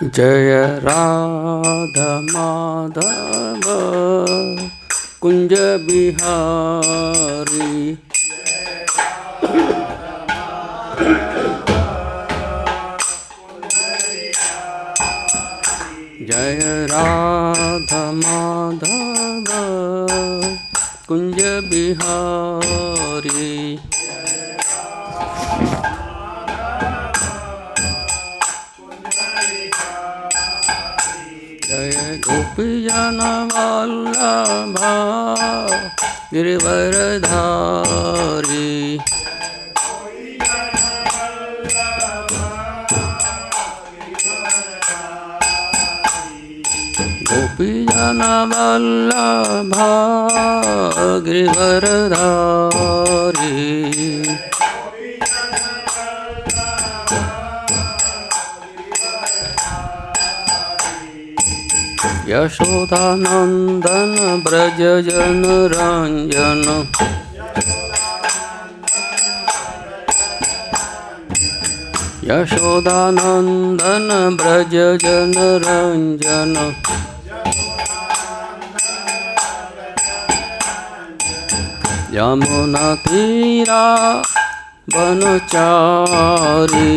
जय राधा माधव कुंज बिहारी। जय राधा माधव कुंज बिहारी। जय गोपीजन वल्लभ गिरिवरधारी। गोपीजन वल्लभ गिरिवरधारी। यशोदानंदन ब्रज जन रंजन। यशोदानंदन ब्रज जन रंजन। यमुना तीरा वनचारी।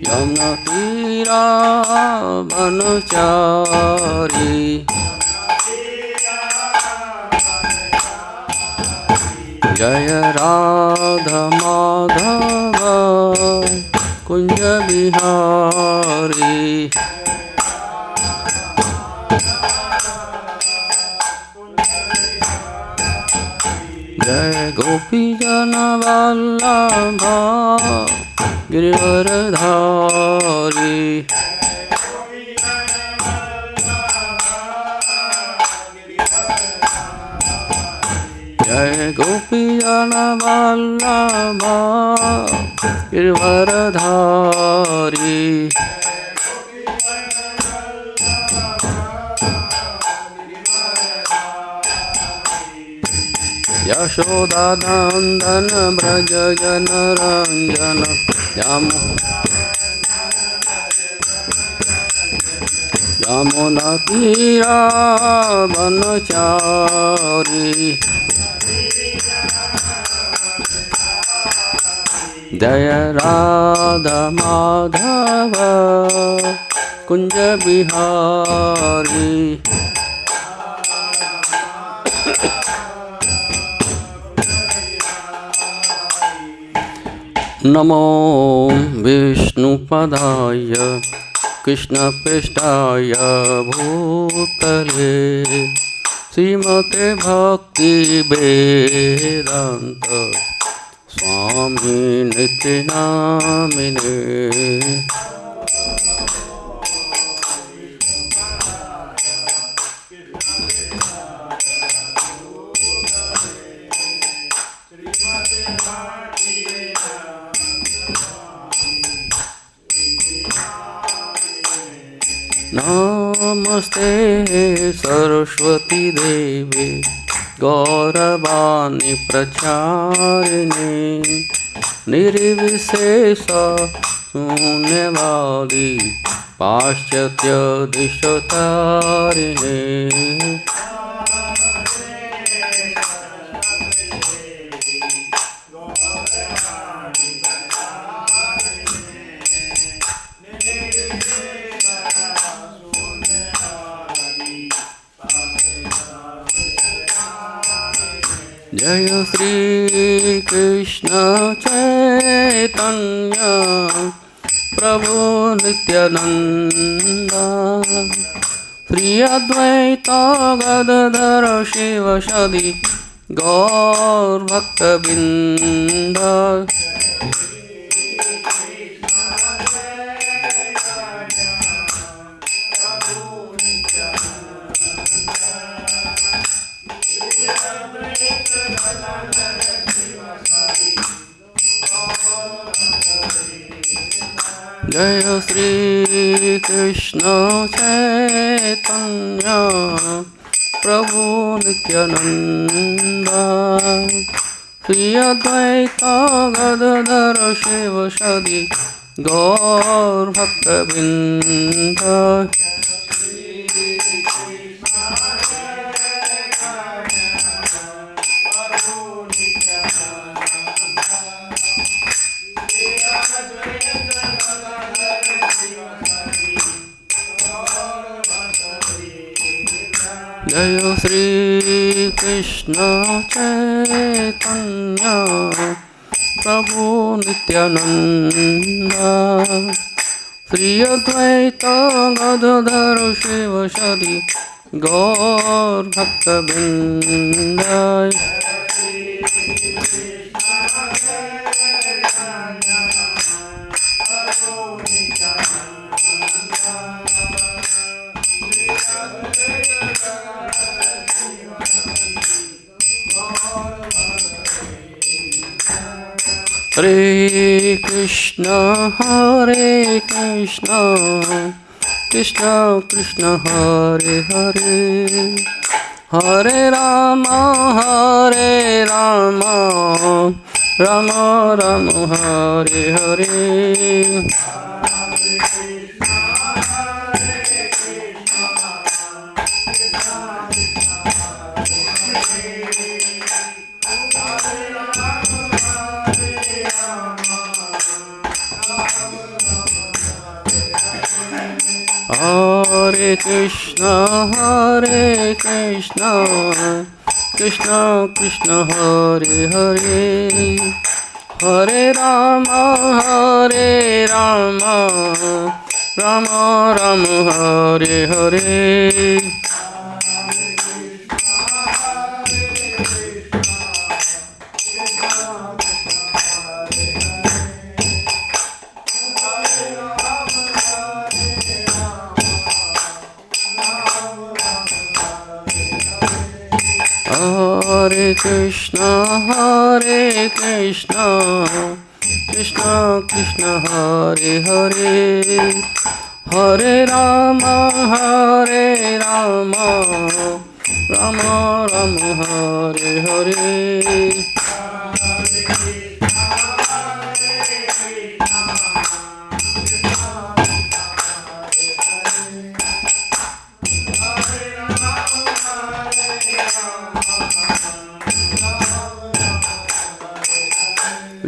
यमुना तीरा वनचारी। जय राधा माधव कुंज बिहारी। जय गोपीजन वल्लभ गिरिवरधारी। जय गोपीजन वल्लभ गिरिवरधारी। यशोदानंदन ब्रज जन रंजन। यमुना तीरा वनचारी। जय राधा माधव कुंज बिहारी। नमो विष्णुपदाय कृष्णपृष्ठाय भूतले श्रीमते भक्ति वेदांत स्वामी नित्यानामिने। नमस्ते सरस्वती देवी गौरवाणी प्रचारिणे। निर्विशेष शून्य वाली पाश्चात्य दिशतारिणे। जय श्री कृष्ण चैतन्य प्रभु नित्यानंद। श्री अद्वैत गदाधर शिवसदि गौर भक्तवृंद। जय श्री कृष्ण चैतन्य प्रभु नित्यानंद। श्री अद्वैत गदाधर शिवसदि गौर भक्तवृंद। जय श्री कृष्ण चैतन्य प्रभु नित्यानंद श्री अद्वैत गदाधर शिवसदि गौर भक्तवृंद। हरे कृष्ण कृष्ण कृष्ण हरे हरे, हरे राम राम राम हरे हरे। हरे कृष्ण कृष्ण कृष्ण हरे हरे, हरे राम राम राम हरे हरे। हरे कृष्ण कृष्ण कृष्ण हरे हरे, हरे राम राम राम हरे हरे।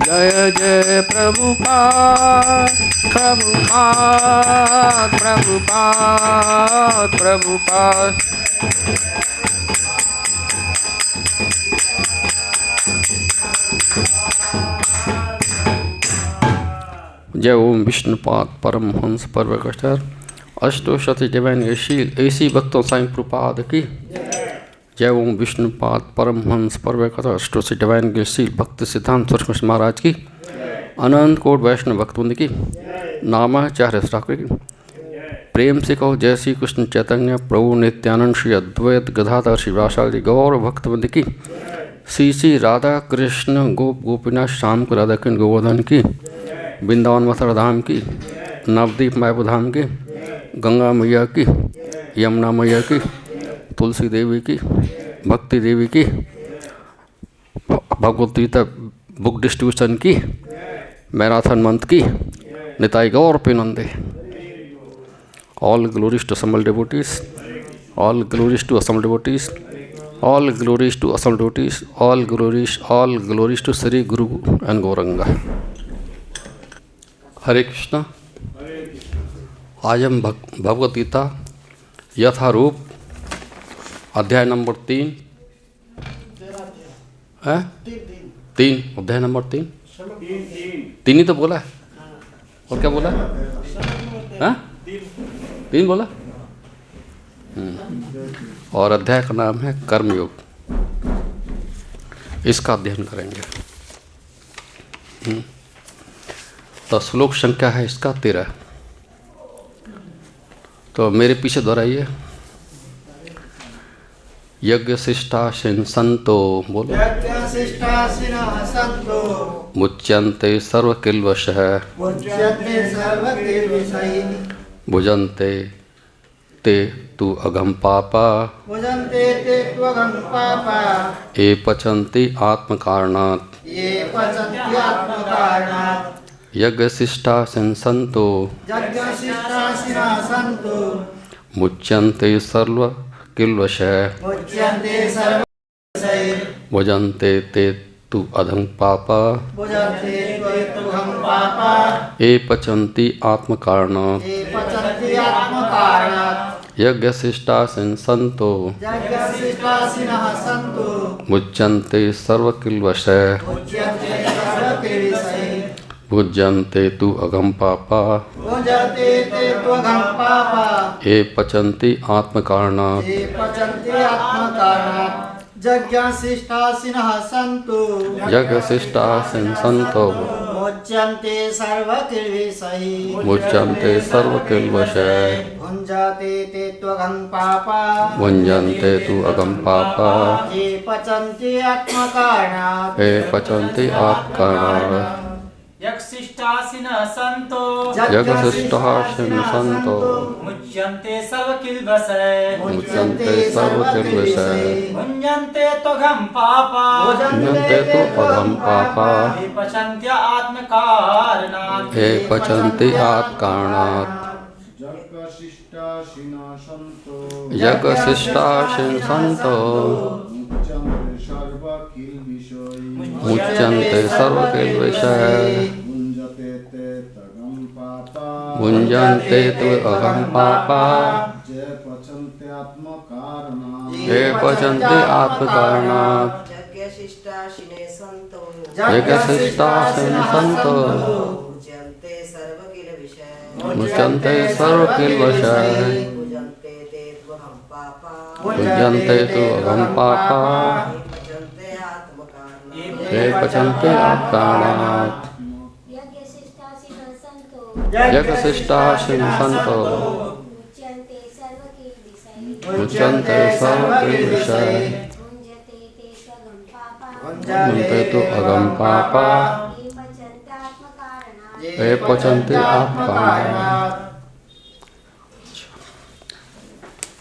जय जय प्रभुपाद प्रभुपाद प्रभुपाद प्रभुपाद। जय ओम विष्णुपाद परमहंस परवकटर अष्टोशती डिवाइन ऐसी भक्तों साईं प्रभुपाद की। जय ओम विष्णुपाद परमहंस परवकटर अष्टोशती डिवाइन शील भक्त सिद्धांत सरस्वती महाराज की। अनंत कोट वैष्णव भक्तवृंद की। नामाचार्य ठाकुर की। प्रेम से कहो जय श्री कृष्ण चैतन्य प्रभु नित्यानंद श्री अद्वैत गदाधर शिवासादि गौर भक्तवृंद की। श्री श्री राधा कृष्ण गोपीनाथ श्याम को राधा कृष्ण गोवर्धन की। वृंदावन मथुरा धाम की, नवदीप मायापुर धाम की, गंगा मैया की, यमुना मैया की, तुलसी देवी की, भक्ति देवी की, भगवत गीता बुक डिस्ट्रीब्यूशन की, मैराथन मंथ की, निताई गौर प्रेमानंदे। All glories to assembled devotees, all glories to assembled devotees, all glories to assembled devotees, all glories to Sri Guru and Gauranga। हरे कृष्णा। आज हम भगवत गीता यथारूप अध्याय नंबर 3 है, 3 अध्याय नंबर 3 ही तो बोला है। और क्या बोला है? 3 बोला। और अध्याय का नाम है कर्मयोग। इसका अध्ययन करेंगे। तो श्लोक संख्या है इसका 13। तो मेरे पीछे दोहराइए। यज्ञ शिष्टाशिन संतो, बोलो। मुच्यन्ते सर्वकिल्वशः भुजन्ते ते तु अघम पापा भुजन्ते ते त्वघं पापा ये पचन्ति आत्मकारणात् ये पचन्ति आत्मकारणात् यज्ञशिष्टाशिनसन्तो यज्ञशिष्टाशिनः सन्तु मुच्यन्ते सर्वकिल्बिषैः मुच्यन्ते सर्वैः भुजन्ते ते तु अधं पापा भुजन्ते ते त्वघं पापा ये पचन्ति आत्मकारणात् ये पचन्ति आत्मकारणात् यज्ञशिष्टाशिनसन्तो यज्ञशिष्टाशिनः सन्तु मुच्यन्ते सर्वकिल्बिषैः मुच्यन्ते सर्वकिल्बिषैः भुज्यन्ते तु अघं पापा भुजन्ते ते त्वघं पापा ये पचन्ति आत्मकारणात् ये पचन्ति आत्मकारणात् यज्ञशिष्टाशिनः सन्तु यज्ञशिष्टाशिनसन्तो मुच्यन्ते सर्वकिल्बिषैः मुच्यन्ते सर्वकिल्बिषैः भुञ्जते ते त्वघं पापा भुञ्जन्ते तु अघं पापा ये पचन्ति आत्मकारणात् ये पचन्ति आत्मकारणात् यज्ञशिष्टाशिनः सन्तो यज्ञशिष्टाशिनसन्तो मुच्यन्ते सर्वकिल्बिषैः मुच्यन्ते सर्वकिल्बिषैः भुञ्जन्ते त्वघं पापा भुञ्जन्ते तु अघं पापा ये पचन्ति आत्मकारणात् ये पचन्ति आत्मकारणात् यज्ञशिष्टाशिनसन्तो मुच्यन्ते सर्वकिल्बिषैः भुञ्जन्ते तु अघं पापा ये पचन्ति आत्मकारणात् यज्ञशिष्टाशिनः सन्तु यज्ञशिष्टाशिनसन्तो मुच्यन्ते सर्वकिल्बिषैः मुच्यन्ते सर्वकिल्बिषैः भुजन्ते ते त्वघं पापा भुञ्जन्ते तु अघं पापा पचन्ते आत्मकारणात् ये पचन्ति आत्मकारणात् यज्ञशिष्टाशिनः सन्तो यज्ञशिष्टाशिनसन्तो मुच्यन्ते सर्वकिल्बिषैः मुच्यन्ते सर्वकिल्बिषैः भुञ्जते ते त्वघं पापा भुञ्जन्ते तु अघं पापा ये पचन्ति आत्मकारणात् ये पचन्ति आत्मकारणात्।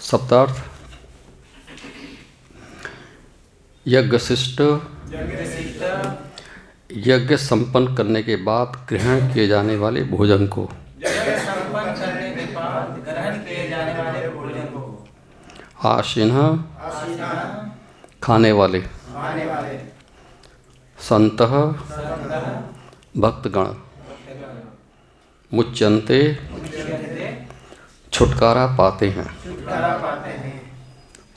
शब्दार्थ यज्ञशिष्ट यज्ञ संपन्न करने के बाद ग्रहण किए जाने वाले भोजन को यज्ञ संपन्न करने के बाद ग्रहण किए जाने वाले भोजन को आशीन खाने वाले संतः भक्तगण मुच्यन्ते छुटकारा पाते हैं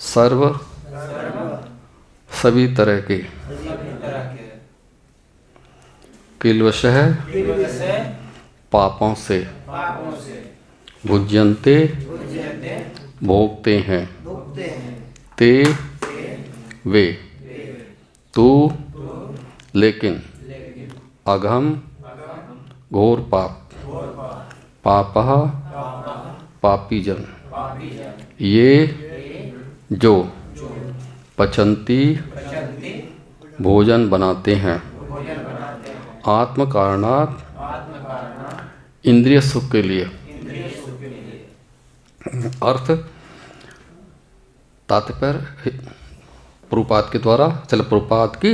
सर्व सभी तरह के किल्बिषैः पापों से भुज्यन्ते भोगते हैं ते वे तू लेकिन अघम घोर पाप पापः पापी जन ये जो पचन्ति भोजन बनाते हैं आत्म कारणात् इंद्रिय सुख के लिए। अर्थ तात्पर्य प्रभुपाद के द्वारा चल प्रभुपाद की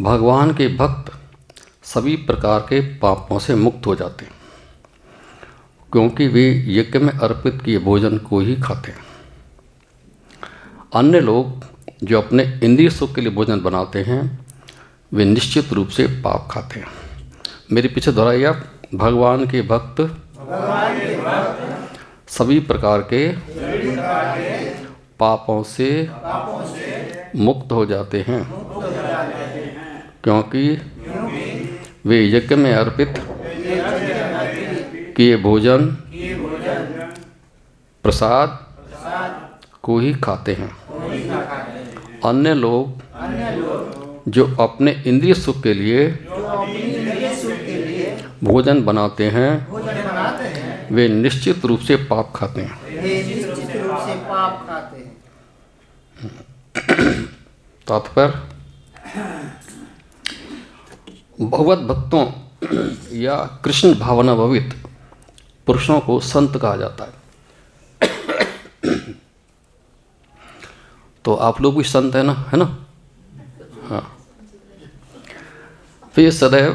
भगवान के भक्त सभी प्रकार के पापों से मुक्त हो जाते हैं क्योंकि वे यज्ञ में अर्पित किए भोजन को ही खाते हैं। अन्य लोग जो अपने इंद्रिय सुख के लिए भोजन बनाते हैं वे निश्चित रूप से पाप खाते हैं। मेरे पीछे दोहराइए आप, भगवान के भक्त सभी प्रकार के पापों से मुक्त हो जाते हैं क्योंकि वे यज्ञ में अर्पित किए भोजन प्रसाद को ही खाते हैं। अन्य लोग जो अपने इंद्रिय सुख के लिए भोजन बनाते हैं वे निश्चित रूप से पाप खाते हैं। तात्पर्य भगवत भक्तों या कृष्ण भावना भवित पुरुषों को संत कहा जाता है। तो आप लोग भी संत है ना? हाँ। फिर सदैव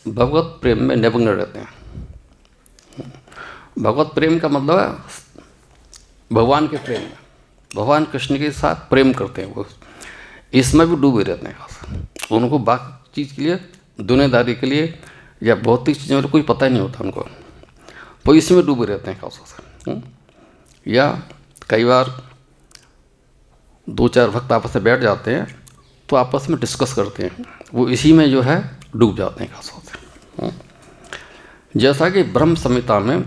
भगवत प्रेम में निमग्न रहते हैं। भगवत प्रेम का मतलब है भगवान के प्रेम में, भगवान कृष्ण के साथ प्रेम करते हैं वो, इसमें भी डूबे रहते हैं। उनको बाकी चीज़ के लिए, दुनियादारी के लिए या भौतिक चीज़ों में कोई पता ही नहीं होता उनको, वो इसी में डूबे रहते हैं खास से। या कई बार 2-4 भक्त आपस में बैठ जाते हैं तो आपस में डिस्कस करते हैं, वो इसी में जो है डूब जाते हैं खास से। जैसा कि ब्रह्म संहिता में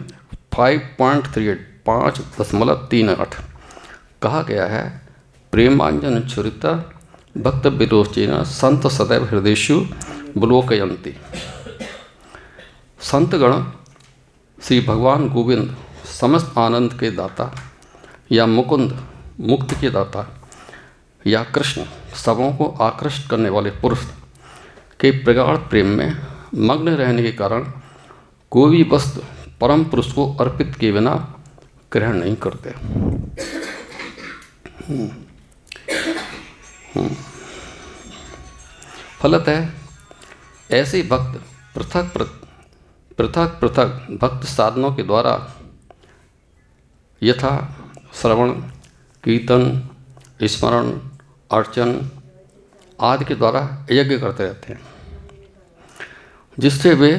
5.38 5.38 कहा गया है, प्रेमांजन छुरिता भक्त विरोचेन संत सदैव हृदयेषु विलोकयन्ति। संतगण श्री भगवान गोविंद समस्त आनंद के दाता या मुकुंद मुक्ति के दाता या कृष्ण सबों को आकृष्ट करने वाले पुरुष के प्रगाढ़ प्रेम में मग्न रहने के कारण कोई भी वस्तु परम पुरुष को अर्पित किए बिना ग्रहण नहीं करते। फलतः ऐसे भक्त पृथक भक्त साधनों के द्वारा यथा श्रवण, कीर्तन, स्मरण, अर्चन आदि के द्वारा यज्ञ करते रहते हैं, जिससे वे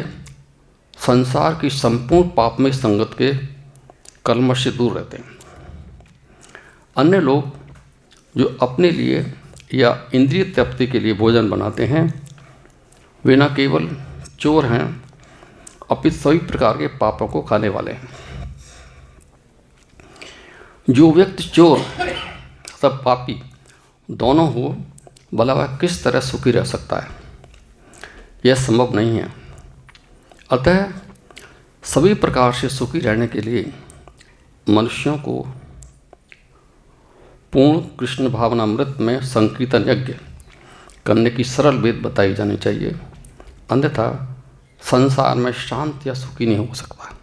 संसार की संपूर्ण पापमय संगत के कलमश से दूर रहते हैं। अन्य लोग जो अपने लिए या इंद्रिय तृप्ति के लिए भोजन बनाते हैं, वे न केवल चोर हैं अपितु सभी प्रकार के पापों को खाने वाले हैं। जो व्यक्ति चोर सब पापी दोनों हो, भला वह किस तरह सुखी रह सकता है? यह संभव नहीं है। अतः सभी प्रकार से सुखी रहने के लिए मनुष्यों को पूर्ण कृष्ण भावनामृत में संकीर्तन यज्ञ करने की सरल वेद बताई जानी चाहिए, अन्यथा संसार में शांत या सुखी नहीं हो सकता,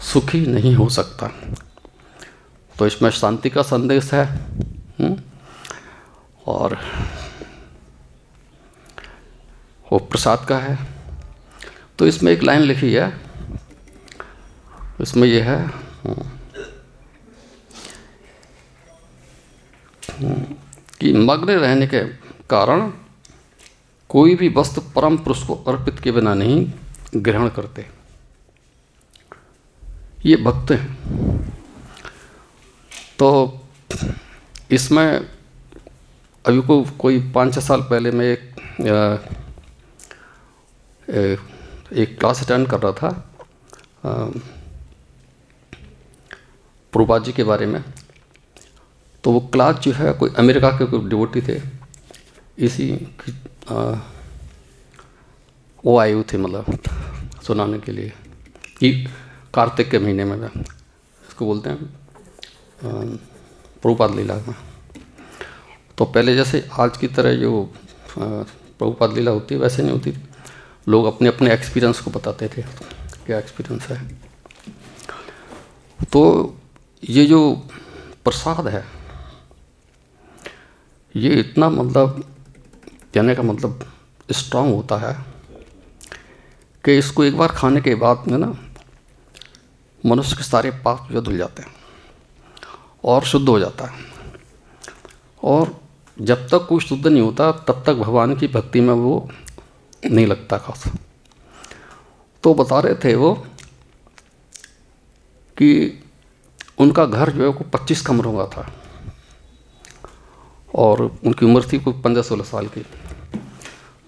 सुखी नहीं हो सकता। तो इसमें शांति का संदेश है। और वो प्रसाद का है। तो इसमें एक लाइन लिखी है, इसमें यह है कि मग्न रहने के कारण कोई भी वस्तु परम पुरुष को अर्पित के बिना नहीं ग्रहण करते। ये भक्त हैं। तो इसमें अभी को कोई 5-6 साल पहले मैं एक क्लास अटेंड कर रहा था प्रभुपाद जी के बारे में। तो वो क्लास जो है कोई अमेरिका के कोई डिवोटी थे, इसी की वो आए हुए थे मतलब सुनाने के लिए कि कार्तिक के महीने में, इसको बोलते हैं प्रभुपाद लीला में। तो पहले जैसे आज की तरह जो प्रभुपाद लीला होती है वैसे नहीं होती, लोग अपने अपने एक्सपीरियंस को बताते थे, क्या एक्सपीरियंस है। तो ये जो प्रसाद है ये इतना मतलब कहने का मतलब स्ट्रांग होता है कि इसको एक बार खाने के बाद में ना मनुष्य के सारे पाप जो धुल जाते हैं और शुद्ध हो जाता है। और जब तक कोई शुद्ध नहीं होता तब तक भगवान की भक्ति में वो नहीं लगता खास। तो बता रहे थे वो कि उनका घर जो है वो 25 कमरों का था और उनकी उम्र थी कोई 15-16 साल की।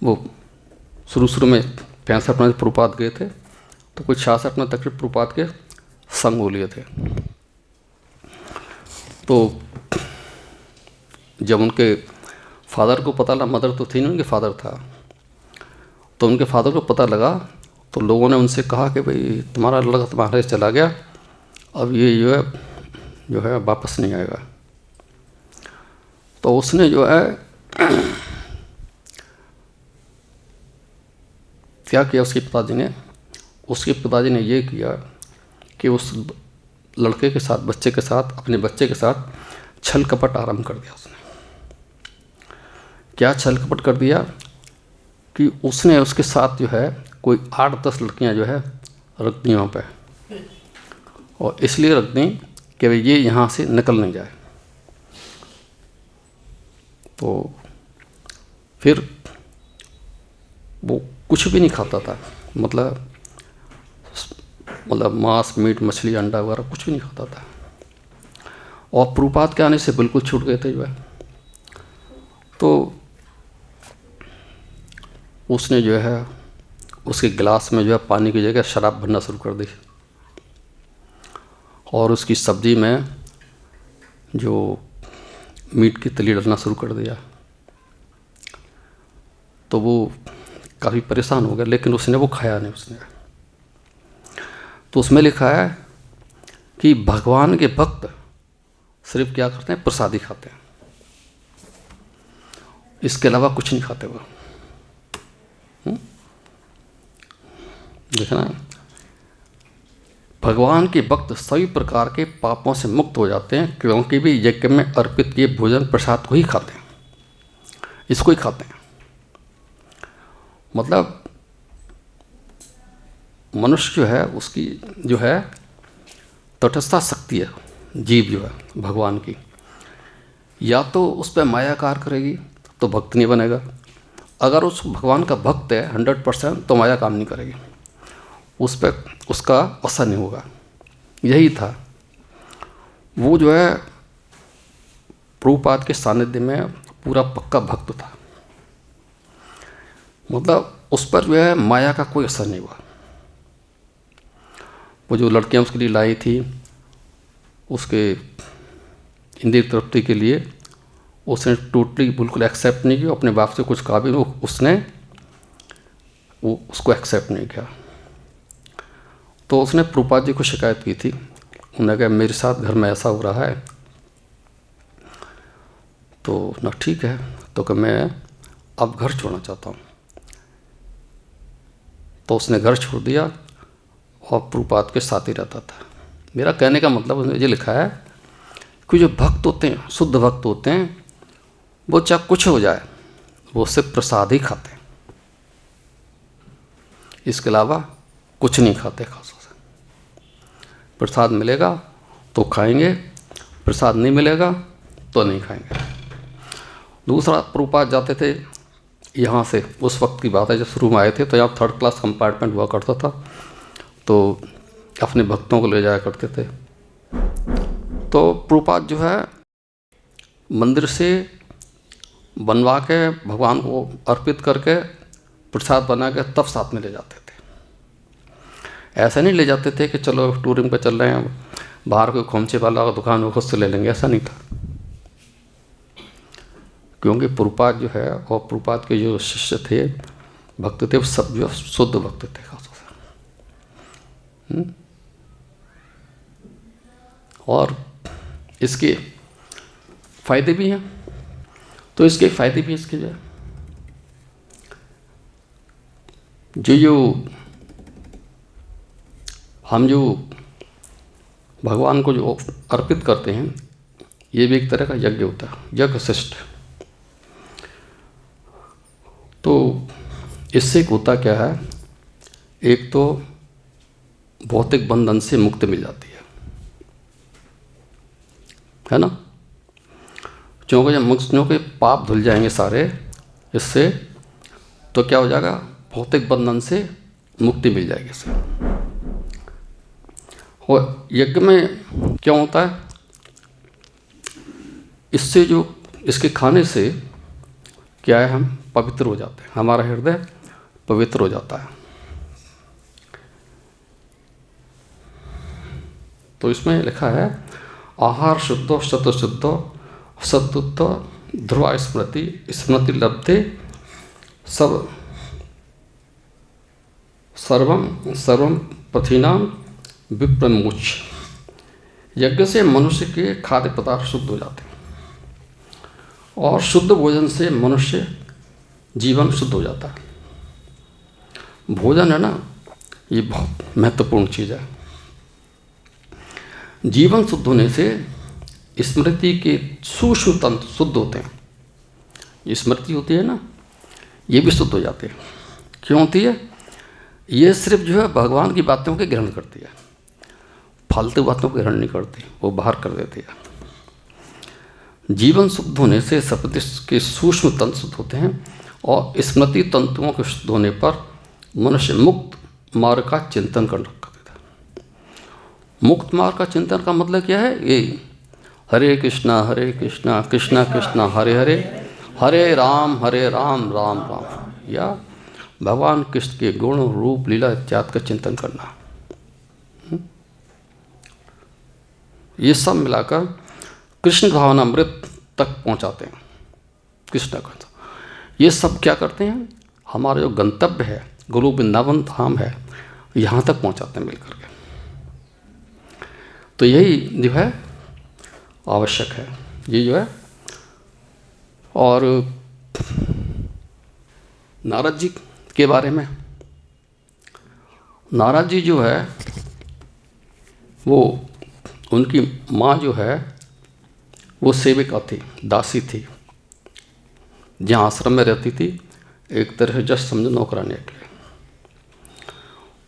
वो शुरू में 65 में प्रभुपाद गए थे तो कुछ 66 में तक प्रभुपाद के संग हो लिए थे। तो जब उनके फादर को पता लगा, मदर तो थी नहीं, उनके फादर था, तो उनके फादर को पता लगा तो लोगों ने उनसे कहा कि भाई तुम्हारा लड़का तुम्हारे से चला गया, अब ये जो है वापस नहीं आएगा। तो उसने जो है क्या किया, उसके पिताजी ने ये किया कि उस लड़के के साथ, बच्चे के साथ, अपने बच्चे के साथ छल कपट आरंभ कर दिया उसने। क्या छल कपट कर दिया कि उसने उसके साथ जो है कोई 8-10 लड़कियां जो है रख दी वहाँ पे, और इसलिए रख दी कि भाई ये यहाँ से निकल नहीं जाए। तो फिर वो कुछ भी नहीं खाता था, मतलब मांस मीट मछली अंडा वगैरह कुछ भी नहीं खाता था, और प्रभुपाद के आने से बिल्कुल छूट गए थे जो है। तो उसने जो है उसके गिलास में जो है पानी की जगह शराब भरना शुरू कर दी, और उसकी सब्जी में जो मीट की तली डालना शुरू कर दिया। तो वो काफ़ी परेशान हो गया, लेकिन उसने वो खाया नहीं उसने। तो उसमें लिखा है कि भगवान के भक्त सिर्फ क्या करते हैं, प्रसादी खाते हैं, इसके अलावा कुछ नहीं खाते वो। देखना, भगवान के भक्त सभी प्रकार के पापों से मुक्त हो जाते हैं, क्योंकि भी यज्ञ में अर्पित किए भोजन प्रसाद को ही खाते हैं, इसको ही खाते हैं। मतलब मनुष्य जो है उसकी जो है तटस्था शक्ति है, जीव जो है भगवान की, या तो उस पर माया कार्य करेगी तो भक्त नहीं बनेगा। अगर उस भगवान का भक्त है 100% तो माया काम नहीं करेगी, उस पर उसका असर नहीं होगा। यही था, वो जो है प्रभुपाद के सानिध्य में पूरा पक्का भक्त था, मतलब उस पर जो है माया का कोई असर नहीं हुआ। वो जो लड़कियां उसके लिए लाई थी, उसके इंद्रिय तृप्ति के लिए, उसने टोटली बिल्कुल एक्सेप्ट नहीं किया। अपने बाप से कुछ कहा भी उसने वो उसको एक्सेप्ट नहीं किया। तो उसने प्रभुपाद जी को शिकायत की थी, उन्होंने कहा मेरे साथ घर में ऐसा हो रहा है। तो ना ठीक है, तो कि मैं अब घर छोड़ना चाहता हूँ। तो उसने घर छोड़ दिया और प्रभुपाद के साथ ही रहता था। मेरा कहने का मतलब उसने ये लिखा है कि जो भक्त होते हैं, शुद्ध भक्त होते हैं, वो चाहे कुछ हो जाए वो सिर्फ प्रसाद ही खाते हैं, इसके अलावा कुछ नहीं खाते। खासों से प्रसाद मिलेगा तो खाएंगे, प्रसाद नहीं मिलेगा तो नहीं खाएंगे। दूसरा, प्रभुपाद जाते थे यहाँ से, उस वक्त की बात है जब शुरू में आए थे, तो यहाँ 3rd क्लास कंपार्टमेंट हुआ करता था, तो अपने भक्तों को ले जाया करते थे। तो प्रभुपाद जो है मंदिर से बनवा के भगवान को अर्पित करके प्रसाद बना के तब साथ में ले जाते थे। ऐसा नहीं ले जाते थे कि चलो टूरिंग पे चल रहे हैं, बाहर कोई खोमचे वाला दुकान हो खुद से ले लेंगे, ऐसा नहीं था। क्योंकि प्रभुपाद जो है और प्रभुपाद के जो शिष्य थे, भक्त थे, वो सब जो शुद्ध भक्त थे खासों से। और इसके फायदे भी हैं, तो इसके फायदे भी इसके जो हम जो भगवान को जो अर्पित करते हैं, ये भी एक तरह का यज्ञ होता है, यज्ञ शिष्ट। तो इससे होता क्या है, एक तो भौतिक बंधन से मुक्ति मिल जाती है ना, क्योंकि जब मनुष्यों के पाप धुल जाएंगे सारे इससे, तो क्या हो जाएगा, भौतिक बंधन से मुक्ति मिल जाएगी इससे। और यज्ञ में क्या होता है, इससे जो इसके खाने से क्या है, हम पवित्र हो जाते हैं, हमारा हृदय पवित्र हो जाता है। तो इसमें लिखा है आहार शुद्धो शत शुद्धो सत्युत्तो ध्रुवा स्मृति स्मृति लब्धे सब सर्वम पथिनाम विप्रमुच। यज्ञ से मनुष्य के खाद्य पदार्थ शुद्ध हो जाते हैं, और शुद्ध भोजन से मनुष्य जीवन शुद्ध हो जाता है। भोजन है ना, ये बहुत महत्वपूर्ण चीज़ है। जीवन शुद्ध होने से स्मृति के सूक्ष्म तंत्र शुद्ध होते हैं। ये स्मृति होती है ना, ये भी शुद्ध हो जाती है। क्यों होती है? ये सिर्फ जो है भगवान की बातों के ग्रहण करती है, फालतू बातों को ग्रहण नहीं करती, वो बाहर कर देती है। जीवन शुद्ध होने से स्मृति के सूक्ष्म तंत्र शुद्ध होते हैं और स्मृति तंतुओं के शुद्ध होने पर मनुष्य मुक्त मार्ग का चिंतन कर देता है। मुक्त मार्ग का चिंतन का मतलब क्या है? ये हरे कृष्णा कृष्णा कृष्णा हरे हरे, हरे राम राम राम, या भगवान कृष्ण के गुण रूप लीला इत्यादि का चिंतन करना। ये सब मिलाकर कृष्ण भावनामृत तक पहुंचाते हैं। कृष्ण का ये सब क्या करते हैं? हमारा जो गंतव्य है, गुरु वृंदावन धाम है, यहाँ तक पहुंचाते हैं मिलकर के। तो यही जो है आवश्यक है, ये जो है। और नारद जी के बारे में, नारद जी जो है वो, उनकी माँ जो है वो सेविका थी, दासी थी, जहाँ आश्रम में रहती थी, एक तरह से जस्ट समझो नौकरानी के लिए।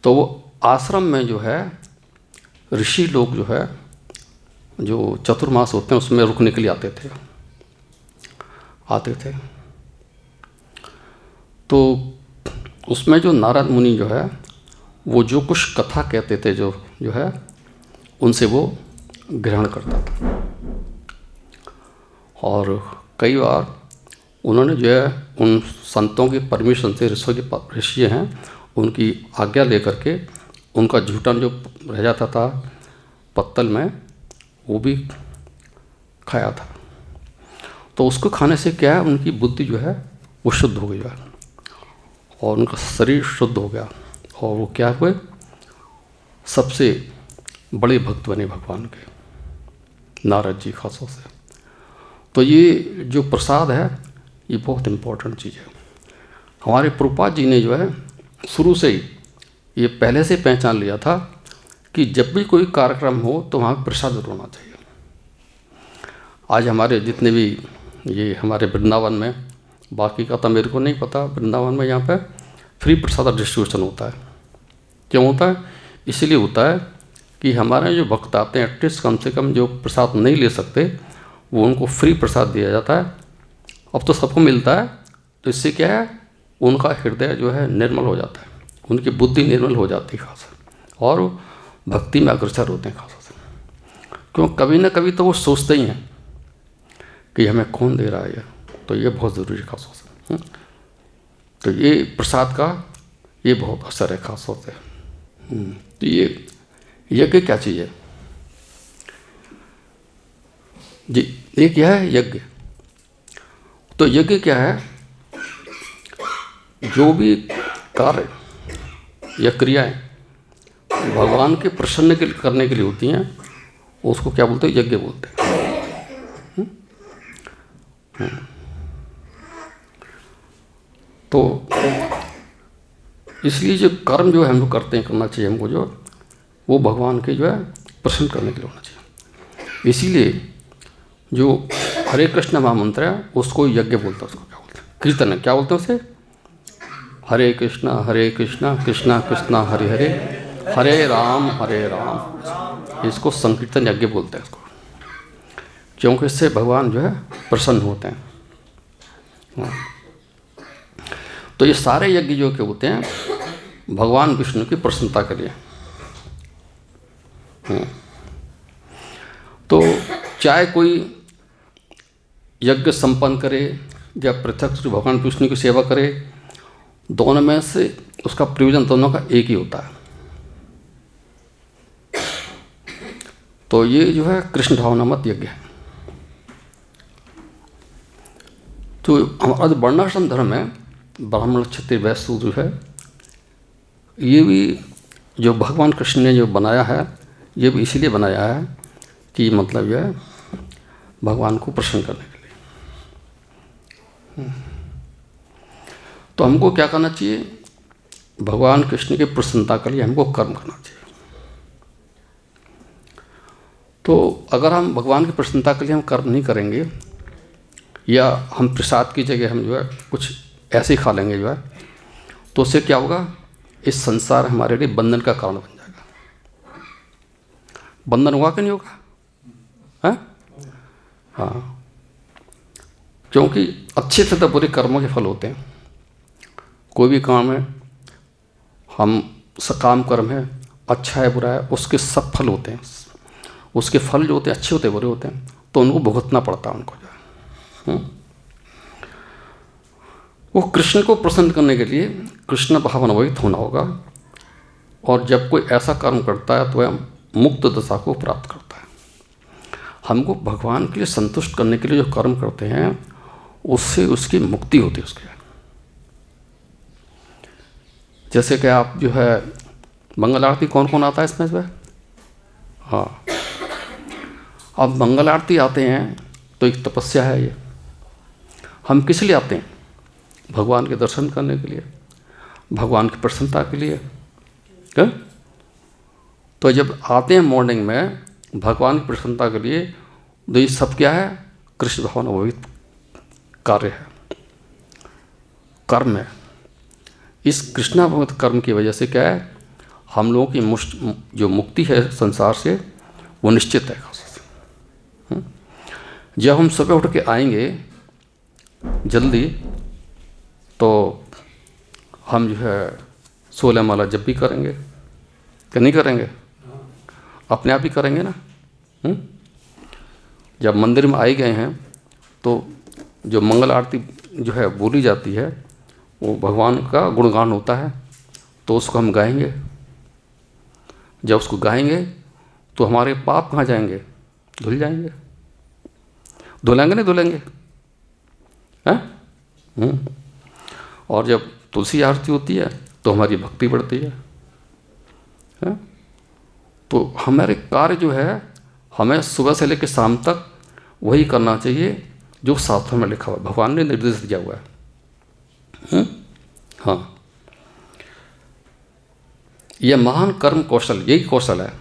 तो वो आश्रम में जो है ऋषि लोग जो है, जो चतुर्मास होते हैं उसमें रुकने के लिए आते थे। तो उसमें जो नारद मुनि जो है वो जो कुछ कथा कहते थे, जो है उनसे वो ग्रहण करता था। और कई बार उन्होंने जो है उन संतों की परमिशन से, ऋषि हैं उनकी आज्ञा लेकर के उनका झूठन जो रह जाता था पत्तल में, वो भी खाया था। तो उसको खाने से क्या है, उनकी बुद्धि जो है वो शुद्ध हो गई है और उनका शरीर शुद्ध हो गया, और वो क्या हुए, सबसे बड़े भक्त बने भगवान के, नारद जी खासों से। तो ये जो प्रसाद है ये बहुत इम्पोर्टेंट चीज़ है। हमारे प्रभुपाद जी ने जो है शुरू से ही ये पहले से पहचान लिया था कि जब भी कोई कार्यक्रम हो तो वहाँ पर प्रसाद जरूर होना चाहिए। आज हमारे जितने भी ये हमारे वृंदावन में, बाकी का तो मेरे को नहीं पता, वृंदावन में यहाँ पे फ्री प्रसाद डिस्ट्रीब्यूशन होता है। क्यों होता है? इसलिए होता है कि हमारे जो भक्त आते हैं, एटलीस्ट कम से कम जो प्रसाद नहीं ले सकते, वो उनको फ्री प्रसाद दिया जाता है। अब तो सबको मिलता है, तो इससे क्या है, उनका हृदय जो है निर्मल हो जाता है, उनकी बुद्धि निर्मल हो जाती है खास, और भक्ति में अग्रसर होते हैं खास से। क्यों? कभी ना कभी तो वो सोचते ही हैं कि हमें कौन दे रहा है ये, तो ये बहुत ज़रूरी है खास से। तो ये प्रसाद का ये बहुत असर है खास तौर से। तो ये यज्ञ क्या चीज़ है जी? ये क्या है यज्ञ? तो यज्ञ क्या है? जो भी कार्य या क्रियाएं भगवान के प्रसन्न करने के लिए होती हैं, उसको क्या बोलते हैं? यज्ञ बोलते हैं। तो इसलिए जो कर्म जो है हमको करते हैं, करना चाहिए हमको, जो वो भगवान के जो है प्रसन्न करने के लिए होना चाहिए। इसीलिए जो हरे कृष्ण महामंत्र है उसको यज्ञ बोलता है। उसको क्या बोलते हैं? कीर्तन है। क्या बोलते हैं उसे? हरे कृष्णा कृष्णा कृष्णा हरे हरे, हरे राम। इसको संकीर्तन यज्ञ बोलते हैं इसको, क्योंकि इससे भगवान जो है प्रसन्न होते हैं। तो ये सारे यज्ञ जो के होते हैं भगवान विष्णु की प्रसन्नता के लिए। तो चाहे कोई यज्ञ संपन्न करे या प्रत्यक्ष भगवान विष्णु की सेवा करे, दोनों में से उसका प्रयोजन दोनों का एक ही होता है। तो ये जो है कृष्ण भावनामत यज्ञ है। तो हमारा जो वर्णाश्रम धर्म है, ब्राह्मण क्षत्रिय वैश्य शूद्र है, ये भी जो भगवान कृष्ण ने जो बनाया है, ये भी इसीलिए बनाया है कि मतलब यह है भगवान को प्रसन्न करने के लिए। तो हमको क्या करना चाहिए? भगवान कृष्ण की प्रसन्नता के लिए हमको कर्म करना चाहिए। तो अगर हम भगवान की प्रसन्नता के लिए हम कर्म नहीं करेंगे, या हम प्रसाद की जगह हम जो है कुछ ऐसे ही खा लेंगे जो है, तो उससे क्या होगा, इस संसार हमारे लिए बंधन का कारण बन जाएगा। बंधन होगा कि नहीं होगा? है? हाँ, क्योंकि अच्छे से तो बुरे कर्मों के फल होते हैं। कोई भी काम है, हम सकाम कर्म है, अच्छा है बुरा है, उसके सब फल होते हैं। उसके फल जो होते हैं अच्छे होते हैं बुरे होते हैं, तो उनको भुगतना पड़ता है उनको जो है। वो कृष्ण को प्रसन्न करने के लिए कृष्ण भावनान्वित होना होगा, और जब कोई ऐसा कर्म करता है तो वह मुक्त दशा को प्राप्त करता है। हमको भगवान के लिए संतुष्ट करने के लिए जो कर्म करते हैं उससे उसकी मुक्ति होती है उसके। जैसे कि आप जो है मंगल आरती, कौन कौन आता है इसमें जो है? हाँ, अब मंगल आरती आते हैं तो एक तपस्या है ये। हम किस लिए आते हैं? भगवान के दर्शन करने के लिए, भगवान की प्रसन्नता के लिए। क्या? तो जब आते हैं मॉर्निंग में भगवान की प्रसन्नता के लिए, तो ये सब क्या है? कृष्ण भावनान्वित कार्य है, कर्म है। इस कृष्णाभावित कर्म की वजह से क्या है, हम लोगों की जो मुक्ति है संसार से वो निश्चित है। जब हम सुबह उठ के आएंगे जल्दी, तो हम जो है 16 माला जप भी करेंगे कि नहीं करेंगे? अपने आप ही करेंगे ना। जब मंदिर में आए गए हैं तो जो मंगल आरती जो है बोली जाती है वो भगवान का गुणगान होता है, तो उसको हम गाएंगे। जब उसको गाएंगे तो हमारे पाप कहाँ जाएंगे? धुल जाएंगे। धुलेंगे नहीं धुलेंगे? हैं? और जब तुलसी आरती होती है तो हमारी भक्ति बढ़ती है। तो हमारे कार्य जो है हमें सुबह से लेकर शाम तक वही करना चाहिए जो शास्त्रों में लिखा हुआ है, भगवान ने निर्देश दिया हुआ है। हाँ, यह महान कर्म कौशल, यही कौशल है।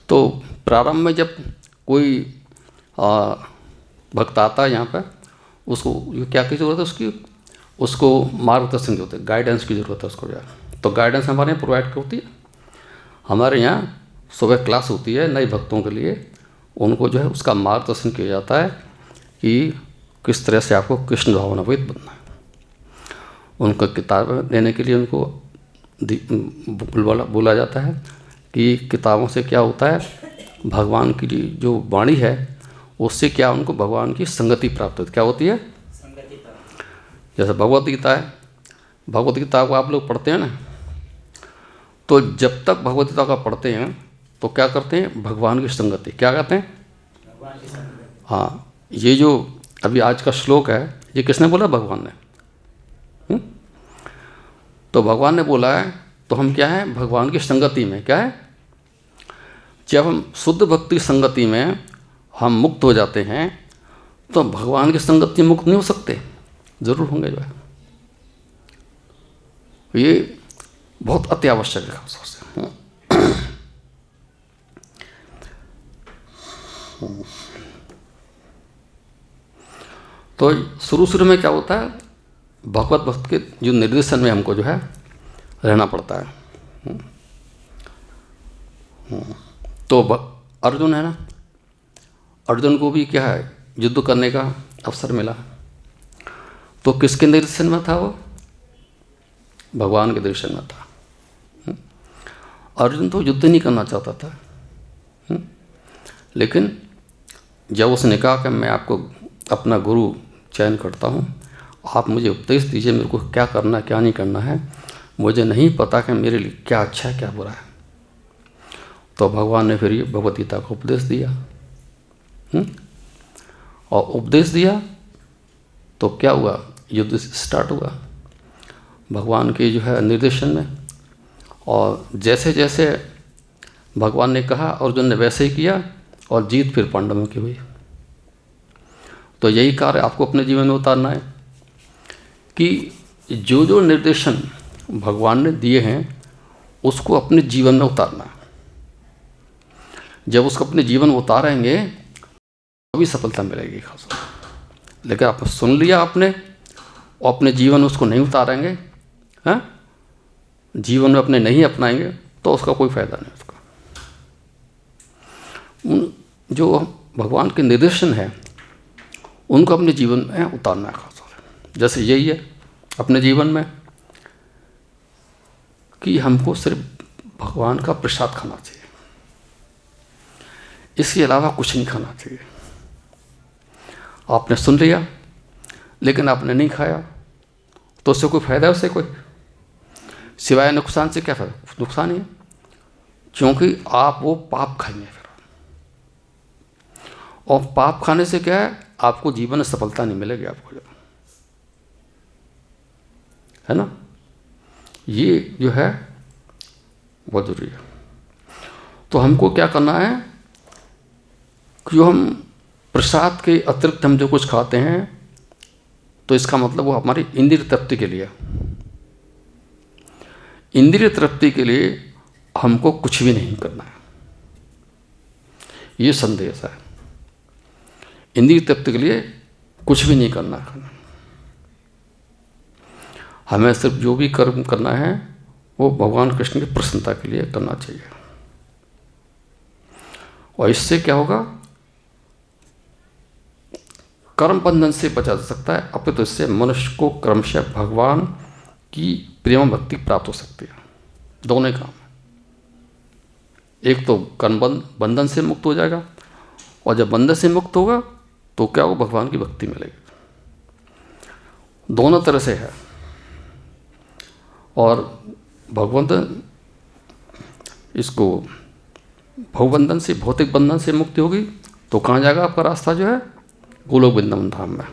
तो प्रारंभ में जब कोई भक्त आता है यहाँ पर, उसको क्या की ज़रूरत है? उसको मार्गदर्शन की ज़रूरत है, गाइडेंस की ज़रूरत है उसको यार। तो गाइडेंस हमारे यहाँ प्रोवाइड होती है। हमारे यहाँ सुबह क्लास होती है नए भक्तों के लिए, उनको जो है उसका मार्गदर्शन किया जाता है कि किस तरह से आपको कृष्ण भावनान्वित बनना है। उनको किताबें देने के लिए उनको बोला जाता है कि किताबों से क्या होता है, भगवान की जो वाणी है उससे क्या उनको भगवान की संगति प्राप्त होती है। क्या होती है? जैसे भगवत गीता है, भगवत गीता को आप लोग पढ़ते हैं ना, तो जब तक भगवत गीता का पढ़ते हैं तो क्या करते हैं? भगवान की संगति। क्या कहते हैं? हाँ, ये जो अभी आज का श्लोक है ये किसने बोला? भगवान ने। तो भगवान ने बोला है, तो हम क्या है? भगवान की संगति में। क्या है? जब हम शुद्ध भक्ति संगति में हम मुक्त हो जाते हैं तो भगवान की संगति मुक्त नहीं हो सकते, जरूर होंगे जो है। ये बहुत अति आवश्यक है खासतौर से। तो शुरू में क्या होता है? भगवत भक्त के जो निर्देशन में हमको जो है रहना पड़ता है। तो अर्जुन है ना, अर्जुन को भी क्या है? युद्ध करने का अवसर मिला। तो किसके निर्देशन में था वो? भगवान के निर्देशन में था। अर्जुन तो युद्ध नहीं करना चाहता था, लेकिन जब उसने कहा कि मैं आपको अपना गुरु चयन करता हूँ, आप मुझे उपदेश दीजिए, मेरे को क्या करना क्या नहीं करना है, मुझे नहीं पता कि मेरे लिए क्या अच्छा है क्या बुरा है। तो भगवान ने फिर ये भगवद गीता को उपदेश दिया। और उपदेश दिया तो क्या हुआ? युद्ध स्टार्ट हुआ भगवान के जो है निर्देशन में। और जैसे जैसे भगवान ने कहा अर्जुन ने वैसे ही किया, और जीत फिर पांडवों की हुई। तो यही कार्य आपको अपने जीवन में उतारना है कि जो जो निर्देशन भगवान ने दिए हैं उसको अपने जीवन में उतारना है। जब उसको अपने जीवन में उतारेंगे तभी सफलता मिलेगी खास। लेकिन आप सुन लिया आपने और अपने जीवन में उसको नहीं उतारेंगे, हैं, जीवन में अपने नहीं अपनाएंगे तो उसका कोई फायदा नहीं। उसका जो भगवान के निर्देशन है उनको अपने जीवन में उतारना है खास। जैसे यही है अपने जीवन में कि हमको सिर्फ भगवान का प्रसाद खाना चाहिए, इसके अलावा कुछ नहीं खाना चाहिए। आपने सुन लिया लेकिन आपने नहीं खाया तो उससे कोई फायदा है? उससे कोई सिवाय नुकसान से क्या फायदा? नुकसान ही है, क्योंकि आप वो पाप खाएंगे फिर। और पाप खाने से क्या है, आपको जीवन में सफलता नहीं मिलेगी आपको, है ना। ये जो है बहुत जरूरी है। तो हमको क्या करना है कि जो हम प्रसाद के अतिरिक्त हम जो कुछ खाते हैं तो इसका मतलब वो हमारी इंद्रिय तृप्ति के लिए, इंद्रिय तृप्ति के लिए हमको कुछ भी नहीं करना है। ये संदेश है, इंद्रिय तृप्ति के लिए कुछ भी नहीं करना है। हमें सिर्फ जो भी कर्म करना है वो भगवान कृष्ण की प्रसन्नता के लिए करना चाहिए। और इससे क्या होगा, कर्म बंधन से बचा जा सकता है, अपितु इससे मनुष्य को क्रमशः भगवान की प्रेम भक्ति प्राप्त हो सकती है। दोनों काम, एक तो कर्म बंधन से मुक्त हो जाएगा और जब बंधन से मुक्त होगा तो क्या होगा, भगवान की भक्ति मिलेगी। दोनों तरह से है। और भगवंत इसको भवबंधन से, भौतिक बंधन से मुक्ति होगी तो कहाँ जाएगा आपका रास्ता जो है, गोलोक वृंदावन धाम में।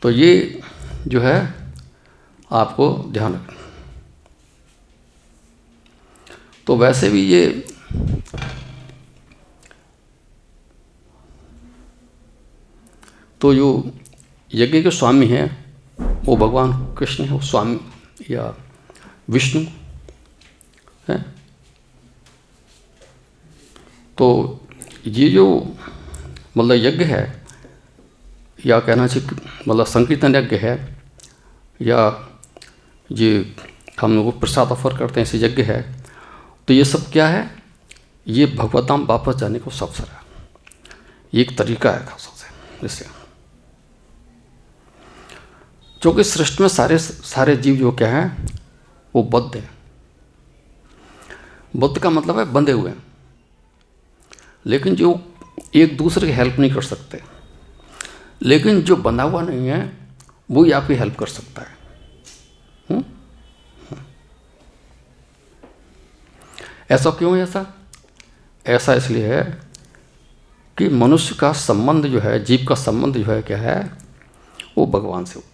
तो ये जो है आपको ध्यान रखना। तो वैसे भी ये तो जो यज्ञ के स्वामी हैं वो भगवान कृष्ण है, वो स्वामी या विष्णु है। तो ये जो मतलब यज्ञ है, या कहना चाहिए मतलब संकीर्तन यज्ञ है, या ये हम लोग प्रसाद ऑफर करते हैं, ऐसे यज्ञ है। तो ये सब क्या है, ये भगवत धाम वापस जाने को सब सर है। ये एक तरीका है खास से, इससे क्योंकि सृष्टि में सारे जीव जो क्या है वो बद्ध है। बद्ध का मतलब है बंधे हुए हैं, लेकिन जो एक दूसरे की हेल्प नहीं कर सकते। लेकिन जो बंधा हुआ नहीं है वो ही आपकी हेल्प कर सकता है। ऐसा क्यों है? ऐसा इसलिए है कि मनुष्य का संबंध जो है, जीव का संबंध जो है क्या है, वो भगवान से होता है।